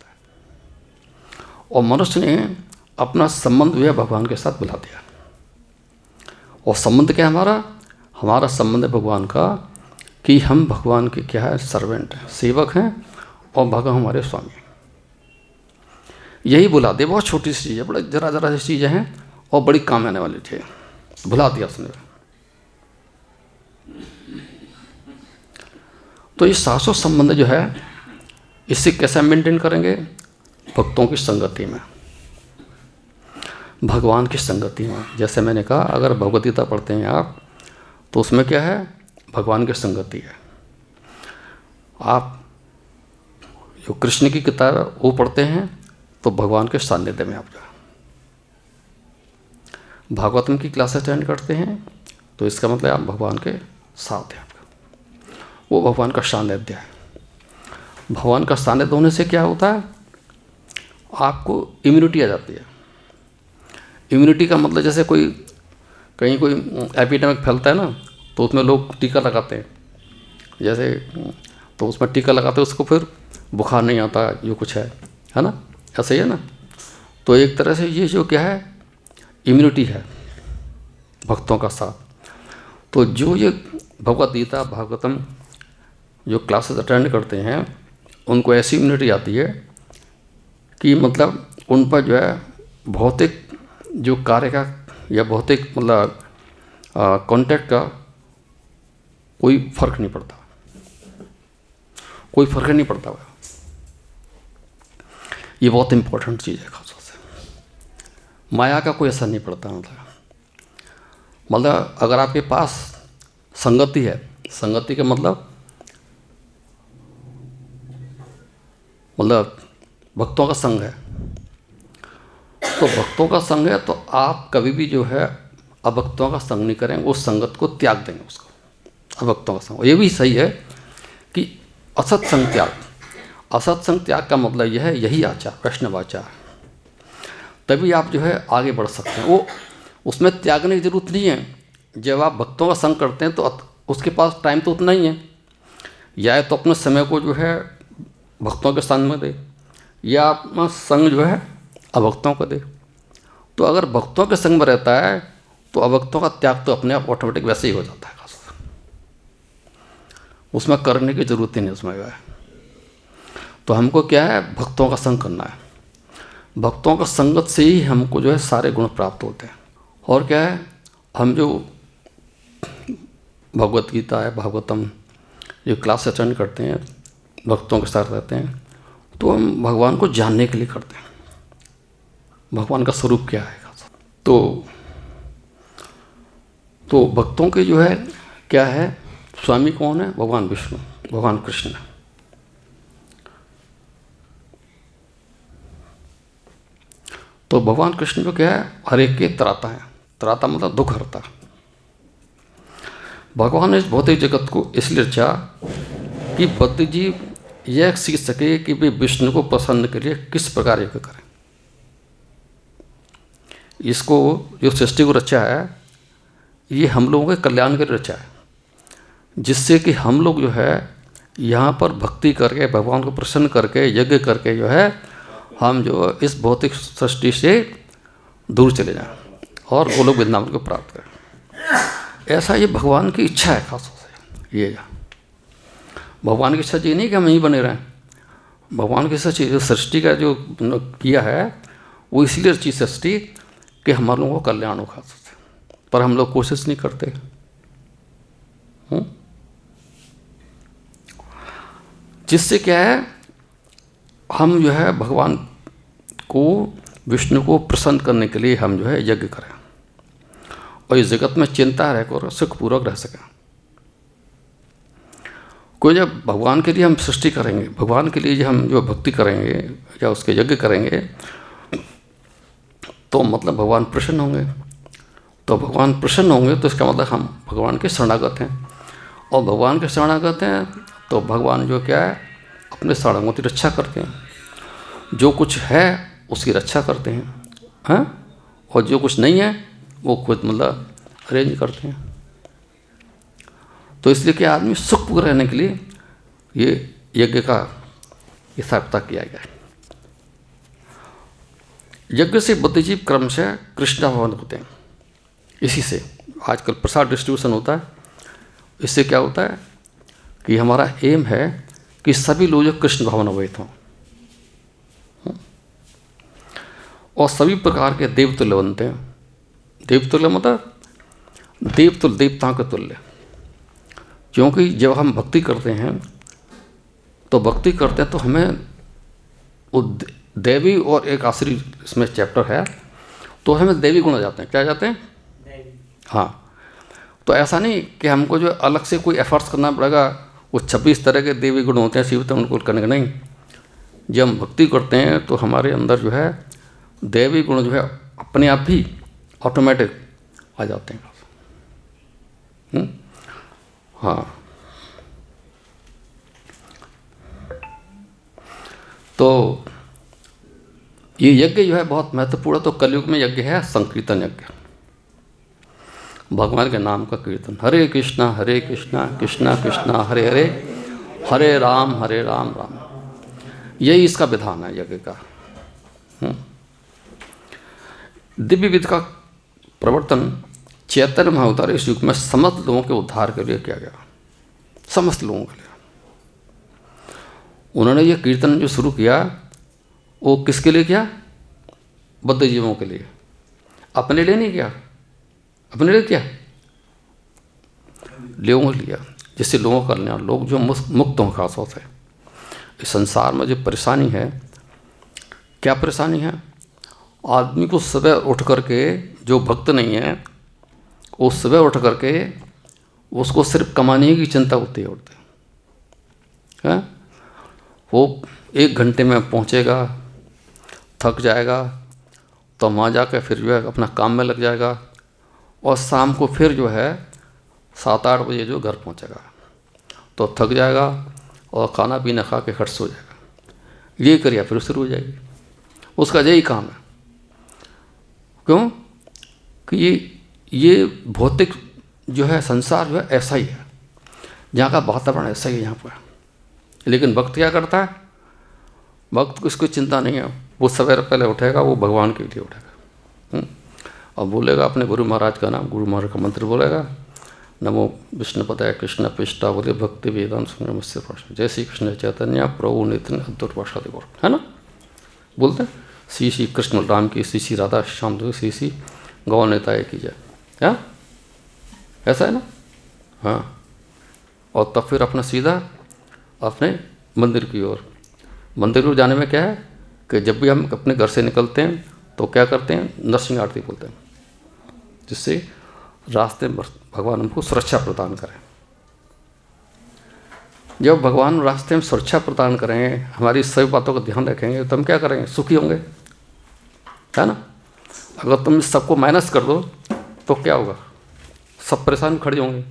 और मनुष्य ने अपना संबंध जो है भगवान के साथ बुला दिया। और संबंध क्या है हमारा संबंध है भगवान का, कि हम भगवान के क्या है, सर्वेंट हैं, सेवक हैं, और भगवान हमारे स्वामी। यही बुला दे। बहुत छोटी सी चीज़ है, बड़े जरा सी चीज़ें हैं और बड़ी काम आने वाली थी, भुला दिया उसने। तो ये शाश्वत संबंध जो है इससे कैसे मेंटेन करेंगे? भक्तों की संगति में, भगवान की संगति में। जैसे मैंने कहा, अगर भगवद गीता पढ़ते हैं आप तो उसमें क्या है, भगवान की संगति है। आप जो कृष्ण की किताब है वो पढ़ते हैं तो भगवान के सानिध्य में आप जाए। भागवतम की क्लासेस अटेंड करते हैं तो इसका मतलब आप भगवान के साथ हैं, आपका वो भगवान का सानिध्य है। भगवान का सानिध्य होने से क्या होता है, आपको इम्यूनिटी आ जाती है। इम्यूनिटी का मतलब जैसे कहीं कोई एपिडेमिक फैलता है ना, तो उसमें लोग टीका लगाते हैं, जैसे तो उसमें टीका लगाते हैं, उसको फिर बुखार नहीं आता, जो कुछ है ना, ऐसा ही है ना। तो एक तरह से ये जो क्या है, इम्यूनिटी है भक्तों का साथ। तो जो ये भगवद गीता भागवतम जो क्लासेस अटेंड करते हैं उनको ऐसी इम्यूनिटी आती है कि मतलब उन पर जो है भौतिक जो कार्य का या भौतिक मतलब कांटेक्ट का कोई फर्क नहीं पड़ता, कोई फर्क नहीं पड़ता। ये बहुत इंपॉर्टेंट चीज़ है खासतौर से। माया का कोई असर नहीं पड़ता। मतलब अगर आपके पास संगति है, संगति का मतलब भक्तों का संग है, तो भक्तों का संग है तो आप कभी भी जो है अभक्तों का संग नहीं करेंगे, उस संगत को त्याग देंगे उसको, अभक्तों का संग। ये भी सही है कि असत्संग त्याग, असत्संग त्याग का मतलब यह है, यही आचार वैष्णव आचार, तभी आप जो है आगे बढ़ सकते हैं। वो उसमें त्यागने की जरूरत नहीं है। जब आप भक्तों का संग करते हैं तो उसके पास टाइम तो उतना ही है, या तो अपने समय को जो है भक्तों के संग में दे, या अपना संग जो है अभक्तों को दे। तो अगर भक्तों के संग में रहता है तो अभक्तों का त्याग तो अपने आप ऑटोमेटिक वैसे ही हो जाता है, उसमें करने की जरूरत ही नहीं उसमें है। तो हमको क्या है, भक्तों का संग करना है। भक्तों का संगत से ही हमको जो है सारे गुण प्राप्त होते हैं। और क्या है, हम जो भगवत गीता है, भागवतम, जो क्लास अटेंड करते हैं, भक्तों के साथ रहते हैं, तो हम भगवान को जानने के लिए करते हैं, भगवान का स्वरूप क्या है। तो भक्तों के जो है क्या है, स्वामी कौन है, भगवान विष्णु, भगवान कृष्ण। तो भगवान कृष्ण जो क्या है, हर एक के त्राता है। त्राता मतलब दुख हरता। भगवान ने इस भौतिक जगत को इसलिए रचा कि बद्ध जीव यह सीख सके कि वे विष्णु को प्रसन्न के लिए किस प्रकार यज्ञ करें। इसको जो सृष्टि को रचा है, ये हम लोगों के कल्याण के लिए रचा है, जिससे कि हम लोग जो है यहाँ पर भक्ति करके, भगवान को प्रसन्न करके, यज्ञ करके जो है हम जो इस भौतिक सृष्टि से दूर चले जाएं और गोलोक वृंदावन को प्राप्त करें। ऐसा ये भगवान की इच्छा है खास तौर से। ये भगवान की इच्छा ये नहीं कि हम यहीं बने रहें। भगवान की सच्ची जो सृष्टि का जो किया है वो इसलिए रची सृष्टि कि हमारे लोगों को कल्याण हो खास तौर से, पर हम लोग कोशिश नहीं करते। जिससे क्या है, हम जो है भगवान को, विष्णु को प्रसन्न करने के लिए हम जो है यज्ञ करें और इस जगत में चिंता रहकर सुखपूर्वक रह सकें। कोई जब भगवान के लिए हम सृष्टि करेंगे, भगवान के लिए हम जो भक्ति करेंगे या उसके यज्ञ करेंगे, तो मतलब भगवान प्रसन्न होंगे। तो भगवान प्रसन्न होंगे तो इसका मतलब हम भगवान के शरणागत हैं, और भगवान के शरणागत हैं तो भगवान जो क्या है, अपने शरणागतों की रक्षा करते हैं। जो कुछ है उसकी रक्षा करते हैं, और जो कुछ नहीं है वो खुद मतलब अरेंज करते हैं। तो इसलिए कि आदमी सुखपूर्ण रहने के लिए ये यज्ञ का स्थापना किया गया है। यज्ञ से बुद्धिजीव क्रम से कृष्ण भवन होते हैं। इसी से आजकल प्रसाद डिस्ट्रीब्यूशन होता है। इससे क्या होता है कि हमारा एम है कि सभी लोग जो कृष्ण भवन अवैध हों और सभी प्रकार के देवतुल्य बनते हैं। देवतुल्य मतलब देवतुल्य, देवताओं के तुल्य। क्योंकि जब हम भक्ति करते हैं तो भक्ति करते हैं तो हमें वो देवी और एक आश्री इसमें चैप्टर है, तो हमें देवी गुण आ जाते हैं। क्या जाते हैं? हाँ। तो ऐसा नहीं कि हमको जो अलग से कोई एफर्ट्स करना पड़ेगा, वो 26 तरह के देवी गुण होते हैं सीमित उनको करने का नहीं। जब हम भक्ति करते हैं तो हमारे अंदर जो है देवी गुण जो है अपने आप ही ऑटोमेटिक आ जाते हैं। हाँ। तो ये यज्ञ जो है बहुत महत्वपूर्ण। तो कलयुग में यज्ञ है संकीर्तन यज्ञ, भगवान के नाम का कीर्तन। हरे कृष्णा कृष्णा कृष्णा हरे हरे, हरे राम राम। यही इसका विधान है यज्ञ का। दिव्य विधि का प्रवर्तन चैतन्य महाअवतार इस युग में समस्त लोगों के उद्धार के लिए किया गया, समस्त लोगों के लिए। उन्होंने ये कीर्तन जो शुरू किया वो किसके लिए किया? बद्ध जीवों के लिए, अपने लिए नहीं किया। अपने लिए किया, लोगों के लिया, जिससे लोगों का कल्याण, लोग जो मुक्त हों खासों से। इस संसार में जो परेशानी है, क्या परेशानी है? आदमी को सुबह उठ करके, जो भक्त नहीं है वो सुबह उठ करके उसको सिर्फ कमाने की चिंता होती है। वो 1 घंटे में पहुंचेगा, थक जाएगा, तो वहाँ जाकर फिर जो है अपना काम में लग जाएगा, और शाम को फिर जो है 7-8 बजे जो घर पहुंचेगा तो थक जाएगा और खाना पीना खा के खट सो जाएगा। ये करिए फिर शुरू हो जाएगी, उसका यही काम है। क्यों कि ये भौतिक जो है संसार जो है ऐसा ही है, यहाँ का वातावरण ऐसा ही है यहाँ पर। लेकिन भक्त क्या करता है? भक्त को इसको चिंता नहीं है, वो सवेरे पहले उठेगा, वो भगवान के लिए उठेगा और बोलेगा अपने गुरु महाराज का नाम, गुरु महाराज का मंत्र बोलेगा, नमो विष्णुपदाय कृष्ण पृष्ठा बोले भक्ति वेदांत सुन मुझसे प्रश्न, जय श्री कृष्ण चैतन्य प्रभु नित्यानंद अद्वैत वासुदेव गौर, है ना, बोलते हैं। श्री श्री कृष्ण राम की, श्री श्री राधा श्याम देव, श्री श्री गौर नेताए की जय, हाँ ऐसा है ना। हाँ, और तब फिर अपना सीधा अपने मंदिर की ओर। मंदिर को जाने में क्या है कि जब भी हम अपने घर से निकलते हैं तो क्या करते हैं? नरसिंह आरती बोलते हैं, जिससे रास्ते में भगवान हमको सुरक्षा प्रदान करें। जब भगवान रास्ते में सुरक्षा प्रदान करेंगे, हमारी सभी बातों का ध्यान रखेंगे, तो हम क्या करेंगे? सुखी होंगे, है ना। अगर तुम इस सबको माइनस कर दो तो क्या होगा? सब परेशान खड़े होंगे।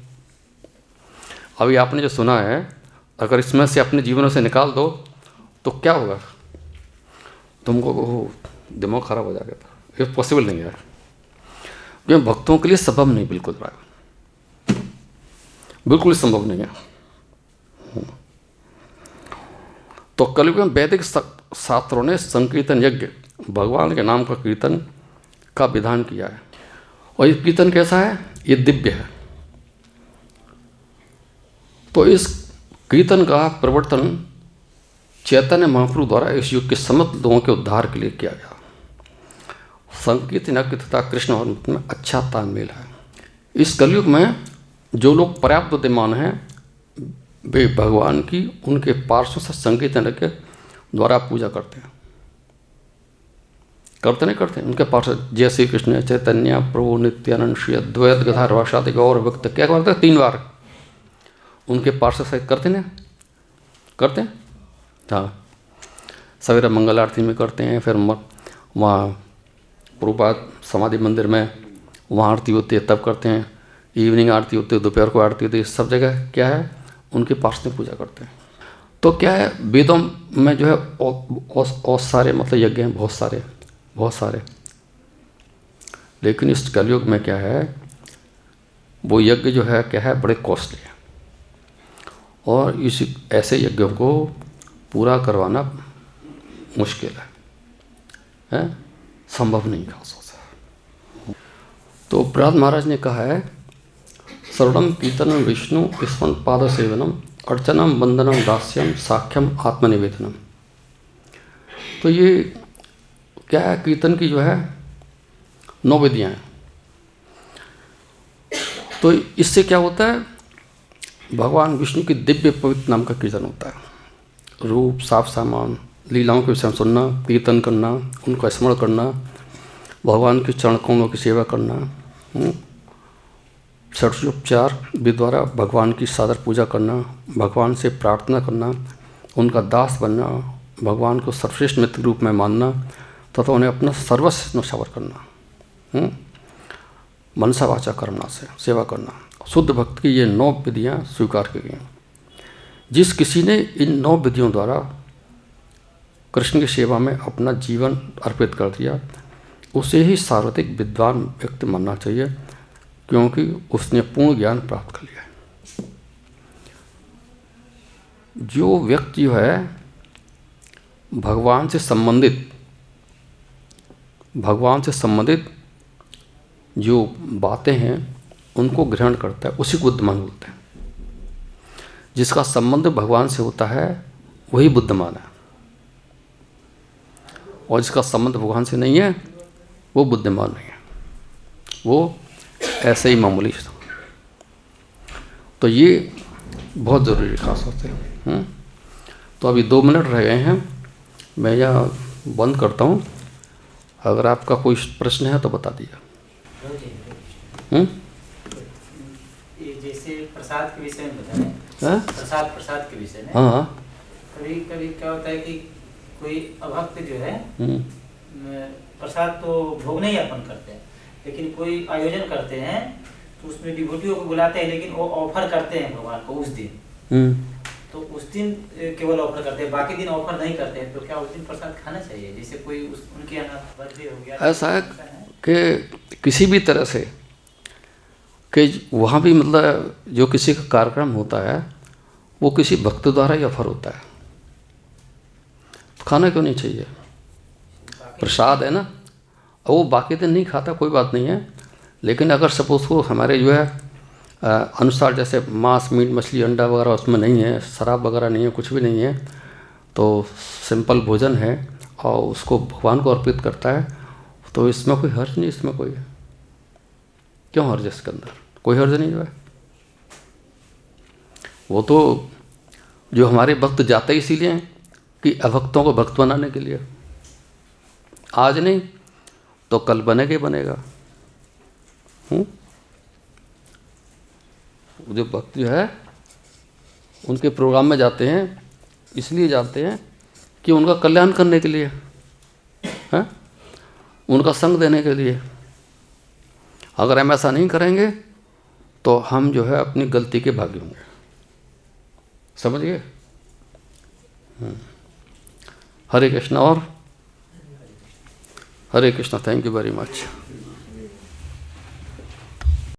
अभी आपने जो सुना है, अगर इसमें से अपने जीवनों से निकाल दो तो क्या होगा? तुमको दिमाग खराब हो जाएगा। ये पॉसिबल नहीं है, क्योंकि भक्तों के लिए संभव नहीं, बिल्कुल संभव नहीं है। तो कलयुग में वैदिक शास्त्रों ने संकीर्तन यज्ञ, भगवान के नाम का कीर्तन का विधान किया है। और ये कीर्तन कैसा है? ये दिव्य है। तो इस कीर्तन का प्रवर्तन चैतन्य महाप्रभु द्वारा इस युग के समस्त लोगों के उद्धार के लिए किया गया। संकीर्तन यज्ञ तथा कृष्ण और में अच्छा तालमेल है। इस कलयुग में जो लोग पर्याप्त बुद्धिमान हैं, वे भगवान की उनके पार्श्व से संकीर्तन यज्ञ द्वारा पूजा करते हैं। करते नहीं करते उनके पार्श्व, जय श्री कृष्ण चैतन्य प्रभु नित्यानंद श्री अद्वैत गदाधर वासुदेव गौर भक्त, क्या करते हैं? 3 बार उनके पार्श्व से करते ना, करते हैं। हाँ, सवेरे मंगल आरती में करते हैं, फिर वहाँ प्रभुपाद समाधि मंदिर में वहाँ आरती होती है तब करते हैं, इवनिंग आरती होती है, दोपहर को आरती होती है, सब जगह क्या है? उनके पास में पूजा करते हैं। तो क्या है, वेदों में जो है और सारे मतलब यज्ञ हैं, बहुत सारे। लेकिन इस कलयुग में क्या है, वो यज्ञ जो है क्या है, बड़े कॉस्टली है, और इस ऐसे यज्ञों को पूरा करवाना मुश्किल है, संभव नहीं खासों से। तो प्रहलाद महाराज ने कहा है, सर्वम कीर्तनम विष्णु स्मरण पाद सेवनम अर्चनम वंदनम दास्यम साख्यम आत्मनिवेदनम। तो ये क्या है, कीर्तन की जो है 9 विधियाँ हैं। तो इससे क्या होता है, भगवान विष्णु की दिव्य पवित्र नाम का कीर्तन होता है। रूप, साफ सामान, लीलाओं के विषय में सुनना, कीर्तन करना, उनका स्मरण करना, भगवान के चरण कमलों की सेवा करना, षोडशोपचार विधि द्वारा भगवान की सादर पूजा करना, भगवान से प्रार्थना करना, उनका दास बनना, भगवान को सर्वश्रेष्ठ मित्र रूप में मानना तथा उन्हें अपना सर्वस्व न्यौछावर करना, मनसा वाचा कर्मणा से सेवा करना। शुद्ध भक्त की ये 9 विधियाँ स्वीकार की गई। जिस किसी ने इन 9 विधियों द्वारा कृष्ण की सेवा में अपना जीवन अर्पित कर दिया, उसे ही सार्वत्रिक विद्वान व्यक्ति मानना चाहिए, क्योंकि उसने पूर्ण ज्ञान प्राप्त कर लिया है। जो व्यक्ति जो है भगवान से संबंधित जो बातें हैं उनको ग्रहण करता है, उसी को बुद्धिमान बोलते हैं। जिसका संबंध भगवान से होता है वही बुद्धिमान है, और जिसका संबंध भगवान से नहीं है वो बुद्धिमान नहीं है, वो ऐसे ही मामूली। तो ये बहुत ज़रूरी खास होते हैं। तो अभी 2 मिनट रह गए हैं, मैं यहाँ बंद करता हूँ। अगर आपका कोई प्रश्न है तो बता दीजिए। ये जैसे प्रसाद के विषय में बताएं, प्रसाद के विषय में। हाँ, कभी कभी क्या होता है कि कोई अभक्त जो है प्रसाद तो भोग नहीं अर्पण करते हैं, लेकिन कोई आयोजन करते हैं तो उसमें डिवोटियों को बुलाते हैं, लेकिन वो ऑफर करते हैं भगवान को उस दिन। तो उस दिन केवल ऑफर करते हैं, बाकी दिन ऑफर नहीं करते हैं। तो क्या उस दिन प्रसाद खाना चाहिए? जैसे कोई उनके यहाँ बर्थडे हो गया, ऐसा है कि किसी भी तरह से कि वहाँ भी मतलब जो किसी का कार्यक्रम होता है वो किसी भक्त द्वारा ही ऑफर होता है, खाना क्यों नहीं चाहिए? प्रसाद है ना, वो बाकी दिन नहीं खाता कोई बात नहीं है, लेकिन अगर सपोज को हमारे जो है अनुसार, जैसे मांस मीट मछली अंडा वगैरह उसमें नहीं है, शराब वगैरह नहीं है, कुछ भी नहीं है, तो सिंपल भोजन है और उसको भगवान को अर्पित करता है, तो इसमें कोई हर्ज नहीं। इसमें कोई क्यों हर्ज? इसके अंदर कोई हर्ज नहीं है। वो तो जो हमारे भक्त जाते इसीलिए हैं कि अभक्तों को भक्त बनाने के लिए, आज नहीं तो कल बनेगा ही बनेगा। जो भक्त जो है उनके प्रोग्राम में जाते हैं, इसलिए जाते हैं कि उनका कल्याण करने के लिए है, उनका संग देने के लिए। अगर हम ऐसा नहीं करेंगे तो हम जो है अपनी गलती के भागी होंगे, समझिए। हरे कृष्णा। और Hare Krishna. Thank you very much.